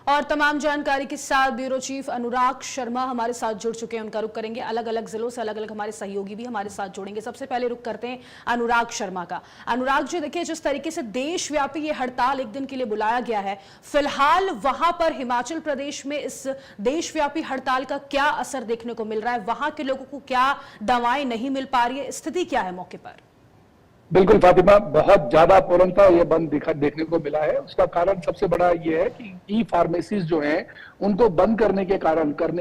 और तमाम जानकारी के साथ ब्यूरो चीफ अनुराग शर्मा हमारे साथ जुड़ चुके हैं। उनका रुख करेंगे, अलग अलग जिलों से अलग अलग हमारे सहयोगी भी हमारे साथ जुड़ेंगे। सबसे पहले रुख करते हैं अनुराग शर्मा का। अनुराग जी, देखिए जिस तरीके से देशव्यापी ये हड़ताल एक दिन के लिए बुलाया गया है, फिलहाल वहां पर हिमाचल प्रदेश में इस देशव्यापी हड़ताल का क्या असर देखने को मिल रहा है? वहां के लोगों को क्या दवाएं नहीं मिल पा रही है? स्थिति क्या है मौके पर? बिल्कुल फातिमा, बहुत ज्यादा पूर्णतः ये बंद देखने को मिला है। उसका कारण सबसे बड़ा ये है कि ई फार्मेसीज जो हैं उनको बंद करने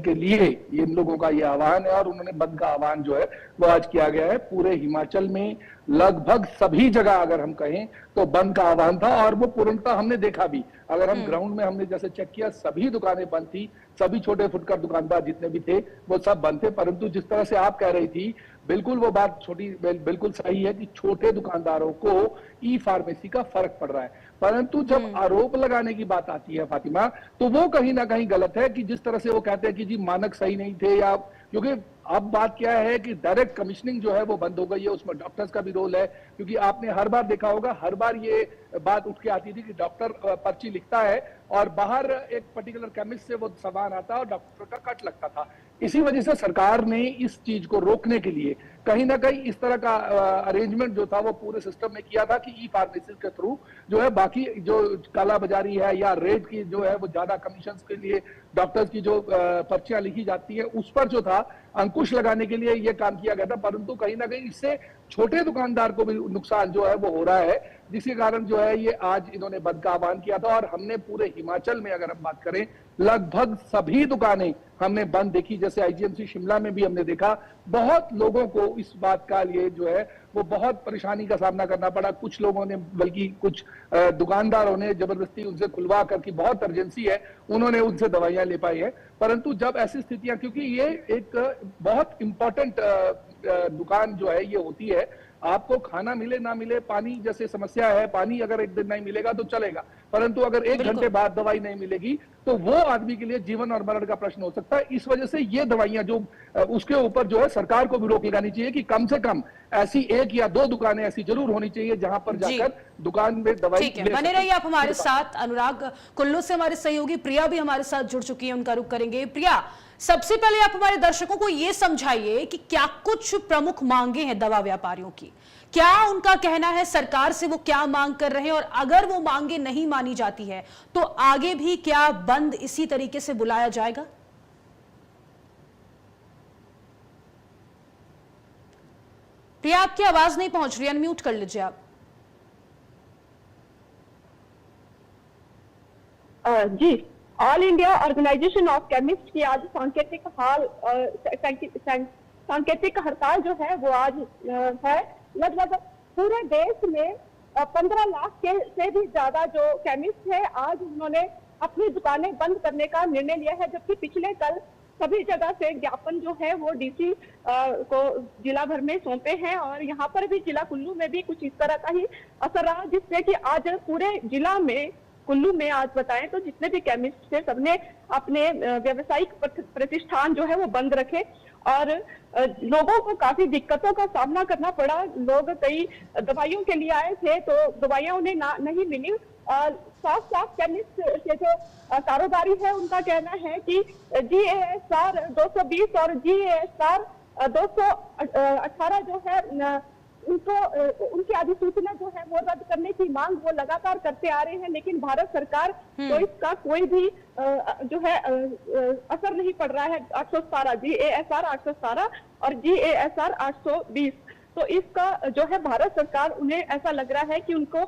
के लिए इन लोगों का ये आह्वान है, और उन्होंने बंद का आह्वान जो है वो आज किया गया है। पूरे हिमाचल में लगभग सभी जगह अगर हम कहें तो बंद का आह्वान था, और वो पूर्णतः हमने देखा भी। अगर हम ग्राउंड में हमने जैसे चेक किया, सभी दुकानें बंद थी, सभी छोटे फुटकर दुकानदार जितने भी थे वो सब बंद थे। परंतु जिस तरह से आप कह रही थी, बिल्कुल वो बात बिल्कुल सही है कि छोटे दुकानदारों को ई फार्मेसी का फर्क पड़ रहा है। परंतु जब आरोप लगाने की बात आती है फातिमा, तो वो कहीं ना कहीं गलत है कि जिस तरह से वो कहते हैं कि जी मानक सही नहीं थे, या क्योंकि अब बात क्या है कि डायरेक्ट कमीशनिंग जो है वो बंद हो गई है। उसमें डॉक्टर्स का भी रोल है, क्योंकि आपने हर बार देखा होगा, हर बार ये बात उठ के आती थी कि डॉक्टर पर्ची लिखता है और बाहर एक पर्टिकुलर केमिस्ट से वो सामान आता है और डॉक्टर का कट लगता था। इसी वजह से सरकार ने इस चीज को रोकने के लिए कहीं ना कहीं इस तरह का अरेंजमेंट जो था वो पूरे सिस्टम में किया था कि ई फार्मेसी के थ्रू जो है बाकी जो कालाबाजारी है या रेट की जो है वो ज्यादा कमीशन के लिए डॉक्टर्स की जो पर्चियां लिखी जाती है उस पर जो था अंकुश लगाने के लिए ये काम किया गया था। परंतु कहीं ना कहीं इससे छोटे दुकानदार को भी नुकसान जो है वो हो रहा है, जिसके कारण जो है ये आज इन्होंने बंद का आह्वान किया था। और हमने पूरे हिमाचल में अगर हम बात करें, लगभग सभी दुकानें हमने बंद देखी। जैसे आईजीएमसी शिमला में भी हमने देखा, बहुत लोगों को इस बात का लिए जो है वो बहुत परेशानी का सामना करना पड़ा। कुछ लोगों ने, बल्कि कुछ दुकानदारों ने जबरदस्ती उनसे खुलवा करके, बहुत अर्जेंसी है, उन्होंने उनसे दवाइयां ले पाई है। परंतु जब ऐसी स्थितियां, क्योंकि ये एक बहुत इंपॉर्टेंट दुकान जो है ये होती है, आपको खाना मिले ना मिले, पानी जैसे समस्या है, पानी अगर एक दिन नहीं मिलेगा तो चलेगा, परंतु अगर एक घंटे बाद दवाई नहीं मिलेगी तो वो आदमी के लिए जीवन और मरण का प्रश्न हो सकता है। इस वजह से ये दवाइयां जो उसके ऊपर जो है सरकार को भी रोक लगानी चाहिए कि कम से कम ऐसी एक या दो दुकानें ऐसी जरूर होनी चाहिए जहां पर जाकर दुकान में दवाई। ठीक है, बने रहिए आप हमारे साथ। अनुराग, कुल्लू से हमारे सहयोगी प्रिया भी हमारे साथ जुड़ चुकी है, उनका रुख करेंगे। प्रिया, सबसे पहले आप हमारे दर्शकों को यह समझाइए कि क्या कुछ प्रमुख मांगे हैं दवा व्यापारियों की, क्या उनका कहना है, सरकार से वो क्या मांग कर रहे हैं, और अगर वो मांगे नहीं मानी जाती है तो आगे भी क्या बंद इसी तरीके से बुलाया जाएगा? प्रिया, आपकी आवाज नहीं पहुंच रही, अनम्यूट कर लीजिए आप। जी, all India organisation of chemist की आज सांकेतिक हड़ताल जो है वो आज है। लगभग पूरे देश में 15 लाख से भी ज्यादा जो केमिस्ट है, आज उन्होंने अपनी दुकानें बंद करने का निर्णय लिया है। जबकि पिछले कल सभी जगह से ज्ञापन जो है वो डीसी को जिला भर में सौंपे हैं, और यहाँ पर भी जिला कुल्लू में भी कुछ इस तरह का ही असर रहा, जिससे कि आज पूरे जिला में, कुल्लू में आज बताएं तो जितने भी केमिस्ट थे सबने अपने व्यवसायिक प्रतिष्ठान जो है वो बंद रखे, और लोगों को काफी दिक्कतों का सामना करना पड़ा। लोग कई दवाइयों के लिए आए थे तो दवाइयां उन्हें नहीं मिली। साफ केमिस्ट के जो कारोबारी है उनका कहना है कि GASR 220 और GASR 218 जो है उनको उनकी अधिसूचना जो है वो रद्द करने की मांग वो लगातार करते आ रहे हैं, लेकिन भारत सरकार तो इसका कोई भी जो है असर नहीं पड़ रहा है। 817 GASR 817 और GASR 820, तो इसका जो है भारत सरकार, उन्हें ऐसा लग रहा है कि उनको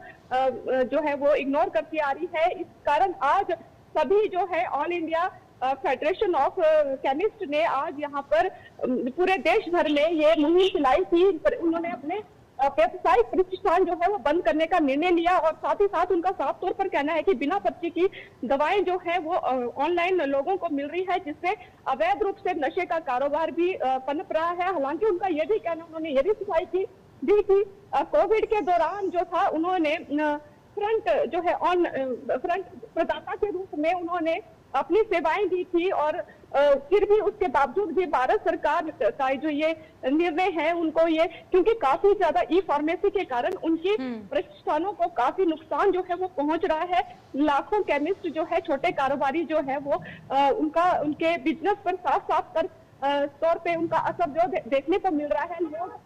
जो है वो इग्नोर करती आ रही है। इस कारण आज सभी जो है all India federation of chemist ने आज यहाँ पर पूरे देश भर में ये मुहिम चलाई थी। उन्होंने अपने व्यावसायिक प्रतिष्ठान जो है वो बंद करने का निर्णय लिया, और साथ ही साथ उनका साफ तौर पर कहना है कि बिना पर्ची की दवाएं जो है वो ऑनलाइन लोगों को मिल रही है, जिससे अवैध रूप से नशे का कारोबार भी पनप रहा है। हालांकि उनका ये भी कहना, उन्होंने ये भी सिफारिश की कि कोविड के दौरान जो था उन्होंने फ्रंट जो है फ्रंट प्रदाता के रूप में उन्होंने अपनी सेवाएं दी थी, और फिर भी उसके बावजूद भी भारत सरकार का जो ये निर्णय है उनको ये, क्योंकि काफी ज्यादा ई फार्मेसी के कारण उनकी प्रतिष्ठानों को काफी नुकसान जो है वो पहुंच रहा है। लाखों केमिस्ट जो है, छोटे कारोबारी जो है वो उनके बिजनेस पर साफ साफ कर तौर पे उनका असर जो देखने को मिल रहा है। लोग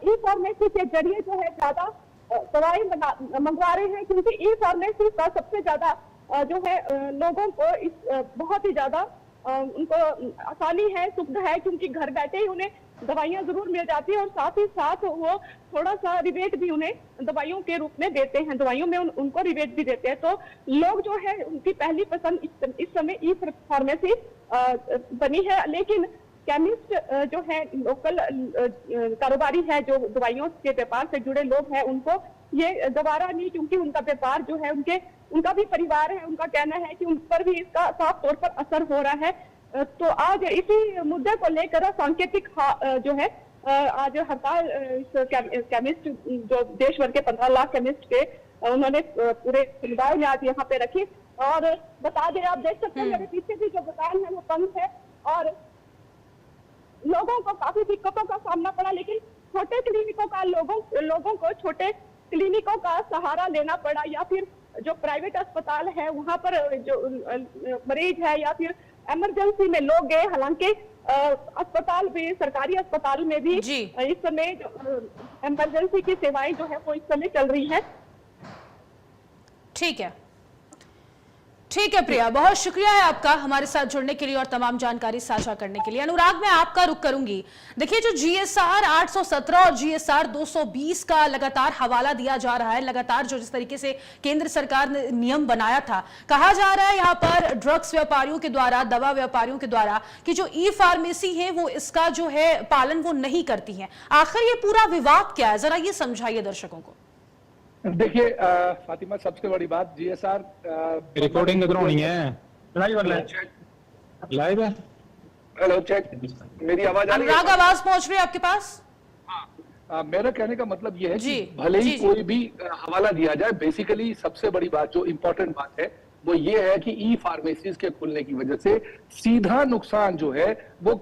ई फार्मेसी के जरिए जो है ज्यादा दवाई मंगवा रहे हैं, क्योंकि ई फार्मेसी का सबसे ज्यादा जो है लोगों को इस बहुत ही ज्यादा उनको आसानी है, सुविधा है, क्योंकि घर बैठे ही उन्हें दवाइयां जरूर मिल जाती है और साथ ही साथ वो थोड़ा सा रिबेट भी उन्हें दवाइयों के रूप में देते हैं, दवाइयों में उनको रिबेट भी देते हैं। तो लोग जो है उनकी पहली पसंद इस समय ई फार्मेसी बनी है। लेकिन केमिस्ट जो है, लोकल कारोबारी है, जो दवाइयों के व्यापार से जुड़े लोग हैं, उनको ये गवारा नहीं, क्योंकि उनका व्यापार जो है, उनका भी परिवार है, उनका कहना है कि उन पर भी इसका साफ तौर पर असर हो रहा है। तो आज इसी मुद्दे को लेकर सांकेतिक जो है आज हड़ताल केमिस्ट जो देश भर के 15 लाख केमिस्ट के उन्होंने पूरे समुदाय में आज यहाँ पे रखी। और बता दें, आप देख सकते हैं मेरे पीछे भी जो दुकान है वो बंद है और लोगों को काफी दिक्कतों का सामना पड़ा। लेकिन छोटे क्लिनिकों का लोगों को छोटे क्लिनिकों का सहारा लेना पड़ा, या फिर जो प्राइवेट अस्पताल है वहां पर जो मरीज है या फिर इमरजेंसी में लोग गए। हालांकि अस्पताल भी, सरकारी अस्पताल में भी इस समय इमरजेंसी की सेवाएं जो है वो इस समय चल रही है। ठीक है प्रिया, बहुत शुक्रिया है आपका हमारे साथ जुड़ने के लिए और तमाम जानकारी साझा करने के लिए। अनुराग, मैं आपका रुख करूंगी। देखिए, जो GSR 817 और GSR 220 का लगातार हवाला दिया जा रहा है, लगातार जो जिस तरीके से केंद्र सरकार ने नियम बनाया था, कहा जा रहा है यहाँ पर ड्रग्स व्यापारियों के द्वारा, दवा व्यापारियों के द्वारा कि जो ई फार्मेसी है वो इसका जो है पालन वो नहीं करती है। आखिर ये पूरा विवाद क्या है, जरा ये समझाइए दर्शकों को। देखिए फातिमा, सबसे बड़ी बात GSR रिकॉर्डिंग किधर होनी है? लाइव है। Hello, check. मेरी आवाज आ रही है? अनुराग, आवाज पहुंच रही है आपके पास? मेरा कहने का मतलब यह है कि भले ही कोई भी हवाला दिया जाए, बेसिकली सबसे बड़ी बात, जो इम्पोर्टेंट बात है वो ये है कि ई फार्मेसीज के खुलने की वजह से सीधा नुकसान जो है वो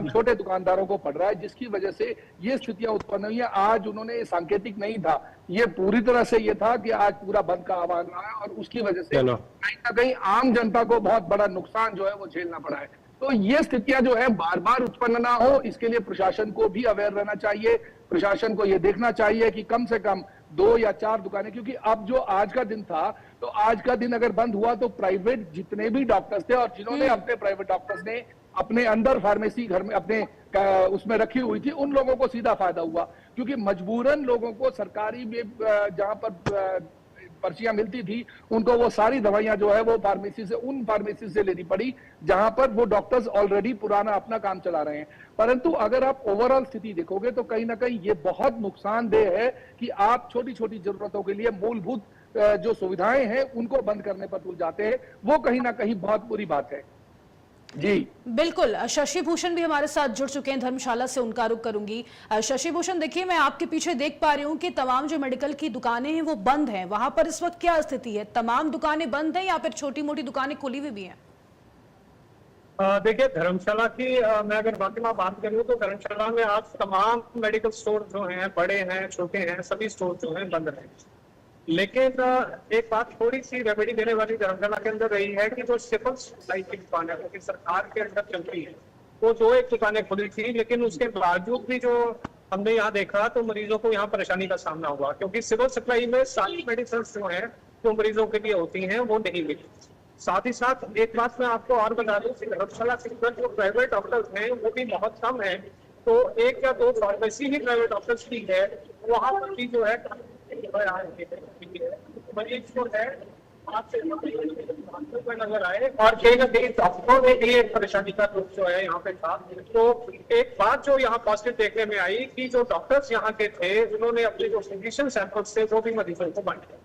छोटे दुकानदारों को पड़ रहा है, जिसकी वजह से ये स्थितियां उत्पन्न हुई है। आज उन्होंने सांकेतिक नहीं था, ये पूरी तरह से ये था कि आज पूरा बंद का आह्वान रहा है और उसकी वजह से कहीं ना कहीं आम जनता को बहुत बड़ा नुकसान जो है वो झेलना पड़ा है। तो ये स्थितियां जो है बार बार उत्पन्न ना हो, इसके लिए प्रशासन को भी अवेयर रहना चाहिए। प्रशासन को यह देखना चाहिए कि कम से कम 2 या 4 दुकानें, क्योंकि अब जो आज का दिन था, तो आज का दिन अगर बंद हुआ तो प्राइवेट जितने भी डॉक्टर्स थे और जिन्होंने अपने प्राइवेट डॉक्टर्स ने अपने अंदर फार्मेसी घर में अपने उसमें रखी हुई थी, उन लोगों को सीधा फायदा हुआ, क्योंकि मजबूरन लोगों को सरकारी में जहां पर पर्चियां मिलती थी, उनको वो सारी दवाइयां जो है वो उन फार्मेसी से लेनी पड़ी जहां पर वो डॉक्टर्स ऑलरेडी पुराना अपना काम चला रहे हैं। परंतु अगर आप ओवरऑल स्थिति देखोगे तो कहीं ना कहीं ये बहुत नुकसानदेह है कि आप छोटी छोटी जरूरतों के लिए मूलभूत जो सुविधाएं हैं उनको बंद करने पर तुल जाते हैं, वो कहीं ना कहीं बहुत बुरी बात है। जी बिल्कुल, शशि भूषण भी हमारे साथ जुड़ चुके हैं धर्मशाला से, उनका रुख करूंगी। शशि भूषण, देखिए, मैं आपके पीछे देख पा रही हूँ कि तमाम जो मेडिकल की दुकानें हैं वो बंद हैं। वहां पर इस वक्त क्या स्थिति है? तमाम दुकानें बंद हैं या फिर छोटी मोटी दुकानें खुली हुई भी हैं? देखिए, धर्मशाला की मैं अगर बात करूँ तो धर्मशाला में आज तमाम मेडिकल स्टोर जो हैं, बड़े हैं, छोटे हैं, सभी स्टोर जो हैं बंद हैं। लेकिन एक बात थोड़ी सी रेमेडी देने वाली धर्मशाला के अंदर रही है कि जो सिविल सप्लाई की दुकान है, क्योंकि सरकार के अंदर चल रही है, वो 2-1 दुकानें खुली थी, लेकिन उसके बावजूद भी जो हमने यहाँ देखा तो मरीजों को यहाँ परेशानी का सामना हुआ, क्योंकि सिविल सप्लाई में सारी मेडिसिन जो है जो मरीजों के लिए होती हैं वो नहीं मिली। साथ ही साथ एक बात मैं आपको और बता दूं कि धर्मशाला के अंदर जो प्राइवेट डॉक्टर्स हैं वो भी बहुत कम है, तो 1 या 2 फार्मेसी ही प्राइवेट डॉक्टर्स की है, वहाँ पर भी जो है मरीज जो है आपसे नजर आए और कहीं ना कहीं डॉक्टरों ने भी एक परेशानी का दुख जो है यहाँ पे था। तो एक बात जो यहाँ पॉजिटिव देखने में आई कि जो डॉक्टर्स यहाँ के थे उन्होंने अपने जो फिजिशियन सैंपल्स थे वो भी मरीजों को बांटे।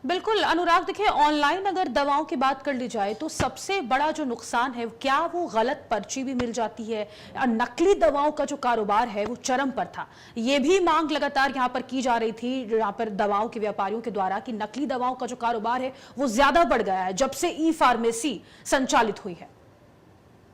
बिल्कुल अनुराग, देखिए, ऑनलाइन अगर दवाओं की बात कर ली जाए तो सबसे बड़ा जो नुकसान है, क्या वो गलत पर्ची भी मिल जाती है? नकली दवाओं का जो कारोबार है वो चरम पर था। ये भी मांग लगातार यहाँ पर की जा रही थी यहाँ पर दवाओं के व्यापारियों के द्वारा कि नकली दवाओं का जो कारोबार है वो ज्यादा बढ़ गया है जब से ई फार्मेसी संचालित हुई है।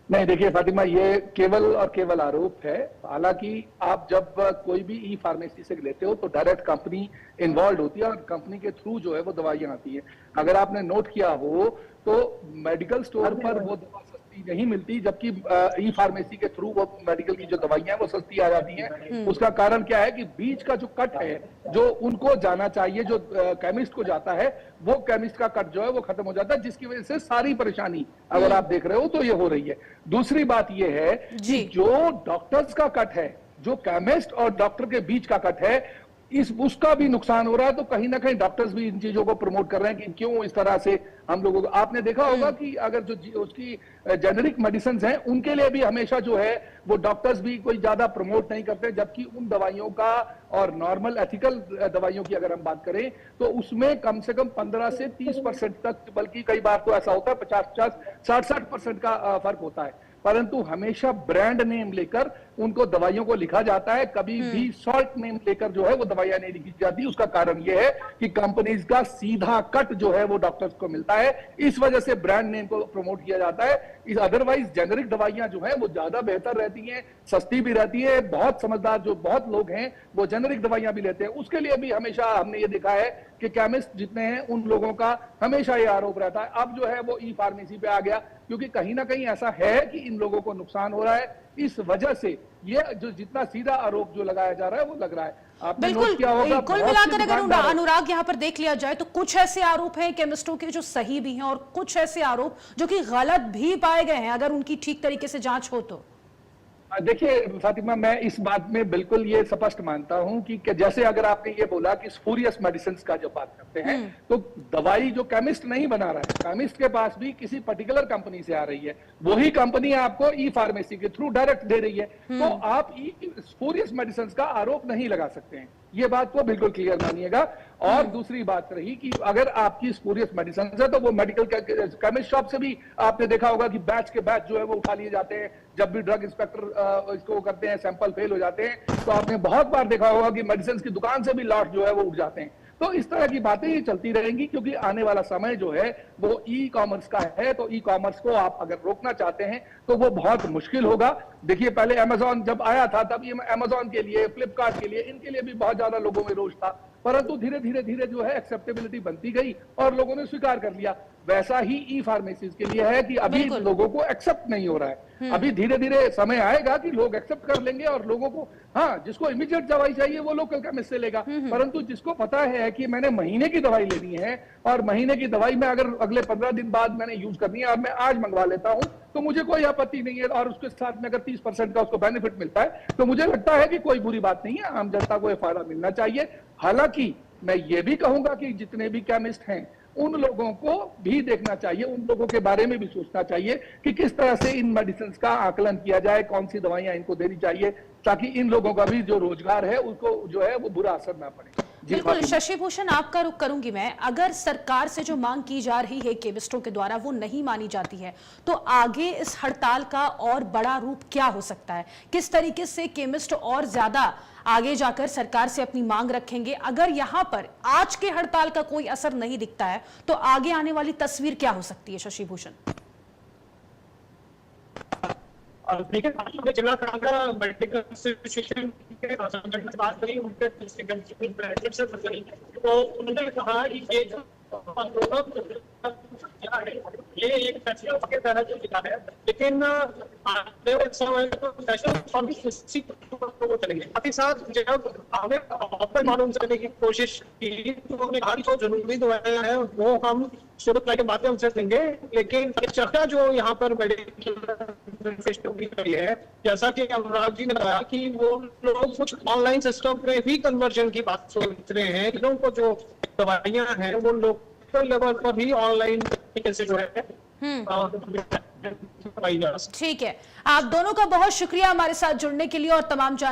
नहीं, देखिए फातिमा, ये केवल और केवल आरोप है। हालांकि आप जब कोई भी ई फार्मेसी से लेते हो तो डायरेक्ट कंपनी इन्वॉल्व होती है और कंपनी के थ्रू जो है वो दवाइयां आती है। अगर आपने नोट किया हो तो मेडिकल स्टोर पर वो दवा सस्ती नहीं मिलती, जबकि ई फार्मेसी के थ्रू वो मेडिकल की जो दवाइयां हैं वो सस्ती आ जाती हैं। उसका कारण क्या है कि बीच का जो कट है, जो उनको जाना चाहिए, जो केमिस्ट को जाता है, वो केमिस्ट का कट जो है वो खत्म हो जाता है, जिसकी वजह से सारी परेशानी अगर आप देख रहे हो तो ये हो रही है। दूसरी बात ये है कि जो डॉक्टर्स का कट है, जो केमिस्ट और डॉक्टर के बीच का कट है, उसका भी नुकसान हो रहा है। तो कहीं ना कहीं डॉक्टर्स भी इन चीजों को प्रमोट कर रहे हैं कि क्यों इस तरह से हम लोगों को। आपने देखा होगा कि अगर जो उसकी जेनेरिक मेडिसिन हैं उनके लिए भी हमेशा जो है वो डॉक्टर्स भी कोई ज्यादा प्रमोट नहीं करते, जबकि उन दवाइयों का और नॉर्मल एथिकल दवाइयों की अगर हम बात करें तो उसमें कम से कम 15 से 30% तक, बल्कि कई बार तो ऐसा होता है 50-50, 60-60% का फर्क होता है। परंतु हमेशा ब्रांड नेम लेकर उनको दवाइयों को लिखा जाता है, कभी भी सॉल्ट नेम लेकर जो है वो दवाइयां नहीं लिखी जाती। उसका कारण ये है कि कंपनीज का सीधा कट जो है वो डॉक्टर्स को मिलता है, इस वजह से ब्रांड नेम को प्रमोट किया जाता है। इस अदरवाइज जेनेरिक दवाइयां जो है वो ज्यादा बेहतर रहती हैं, सस्ती भी रहती है। बहुत समझदार जो बहुत लोग हैं वो जेनेरिक दवाइयां भी लेते हैं। उसके लिए भी हमेशा हमने ये देखा है कि केमिस्ट जितने हैं उन लोगों का हमेशा ये आरोप रहता है। अब जो है वो ई फार्मेसी पे आ गया, क्योंकि कहीं ना कहीं ऐसा है कि इन लोगों को नुकसान हो रहा है। इस वजह से ये जो जितना सीधा आरोप जो लगाया जा रहा है वो लग रहा है। आपने बिल्कुल, नोट किया होगा, कुल बहुत मिलाकर से अगर दुकानदार- अनुराग यहाँ पर देख लिया जाए तो कुछ ऐसे आरोप हैं केमिस्टों के जो सही भी हैं और कुछ ऐसे आरोप जो कि गलत भी पाए गए हैं, अगर उनकी ठीक तरीके से जांच हो तो। देखिए फातिमा, मैं इस बात में बिल्कुल ये स्पष्ट मानता हूं कि जैसे अगर आपने ये बोला कि स्पूरियस मेडिसिन का जब बात करते हैं तो दवाई जो केमिस्ट नहीं बना रहा है, केमिस्ट के पास भी किसी पर्टिकुलर कंपनी से आ रही है, वही कंपनी आपको ई फार्मेसी के थ्रू डायरेक्ट दे रही है। तो आप स्पूरियस मेडिसिन का आरोप नहीं लगा सकते हैं, ये बात को बिल्कुल क्लियर मानिएगा। और दूसरी बात रही कि अगर आपकी स्पूरियस मेडिसिन है तो वो मेडिकल केमिस्ट शॉप से भी आपने देखा होगा कि बैच के बैच जो है वो उठा लिए जाते हैं। जब भी ड्रग इंस्पेक्टर इसको करते हैं, सैंपल फेल हो जाते हैं, तो आपने बहुत बार देखा होगा कि मेडिसिन की दुकान से भी लॉट जो है वो उठ जाते हैं। तो इस तरह की बातें ये चलती रहेंगी, क्योंकि आने वाला समय जो है वो ई कॉमर्स का है। तो ई कॉमर्स को आप अगर रोकना चाहते हैं तो वो बहुत मुश्किल होगा। देखिए पहले अमेजॉन जब आया था तब ये अमेजॉन के लिए, फ्लिपकार्ट के लिए, इनके लिए भी बहुत ज्यादा लोगों में रोष था, परंतु धीरे धीरे जो है एक्सेप्टेबिलिटी बनती गई और लोगों ने स्वीकार कर लिया। वैसा ही ई फार्मेसी के लिए है कि अभी लोगों को एक्सेप्ट नहीं हो रहा है। अभी धीरे धीरे समय आएगा कि लोग एक्सेप्ट कर लेंगे और लोगों को, हाँ, जिसको इमीडिएट दवाई चाहिए वो लोकल केमिस्ट से लेगा, परंतु जिसको पता है कि मैंने महीने की दवाई लेनी है और महीने की दवाई में अगर अगले 15 दिन बाद मैंने यूज करनी है और मैं आज मंगवा लेता हूं तो मुझे कोई आपत्ति नहीं है, और उसके साथ में अगर 30% का उसको बेनिफिट मिलता है तो मुझे लगता है कि कोई बुरी बात नहीं है, आम जनता को यह फायदा मिलना चाहिए। हालांकि मैं ये भी कहूंगा कि जितने भी केमिस्ट हैं उन लोगों को भी देखना चाहिए, उन लोगों के बारे में भी सोचना चाहिए कि किस तरह से इन मेडिसिन का आकलन किया जाए, कौन सी दवाइयां इनको देनी चाहिए, ताकि इन लोगों का भी जो रोजगार है उसको जो है वो बुरा असर ना पड़े। बिल्कुल शशि भूषण, आपका रुख करूंगी मैं। अगर सरकार से जो मांग की जा रही है केमिस्टों के द्वारा वो नहीं मानी जाती है तो आगे इस हड़ताल का और बड़ा रूप क्या हो सकता है? किस तरीके से केमिस्ट और ज्यादा आगे जाकर सरकार से अपनी मांग रखेंगे? अगर यहाँ पर आज के हड़ताल का कोई असर नहीं दिखता है तो आगे आने वाली तस्वीर क्या हो सकती है शशि भूषण? देखिए, हमने जिला कांगड़ा मेडिकल एसोसिएशन के संगठन से बात करी, उनके से तो उन्होंने कहा कि ये जो ये एक फैसला के तहत लिखा है, लेकिन आने वाले समय में फैसला चलेंगे। साथ ही साथ जब हमें ऑफर मालूम करने की कोशिश की तो उन्होंने कहा कि जो जरूरी दवाइयां हैं वो हम शुरू के माध्यम से देंगे, लेकिन चर्चा जो यहाँ पर मेडिकल है, जैसा कि अनुराग जी ने बताया कि वो लोग कुछ ऑनलाइन सिस्टम में भी कन्वर्जन की बात सोच रहे हैं। लोगों को जो दवाइयां हैं वो लोकल लेवल पर भी ऑनलाइन से जो है। ठीक है, आप दोनों का बहुत शुक्रिया हमारे साथ जुड़ने के लिए और तमाम जानकारी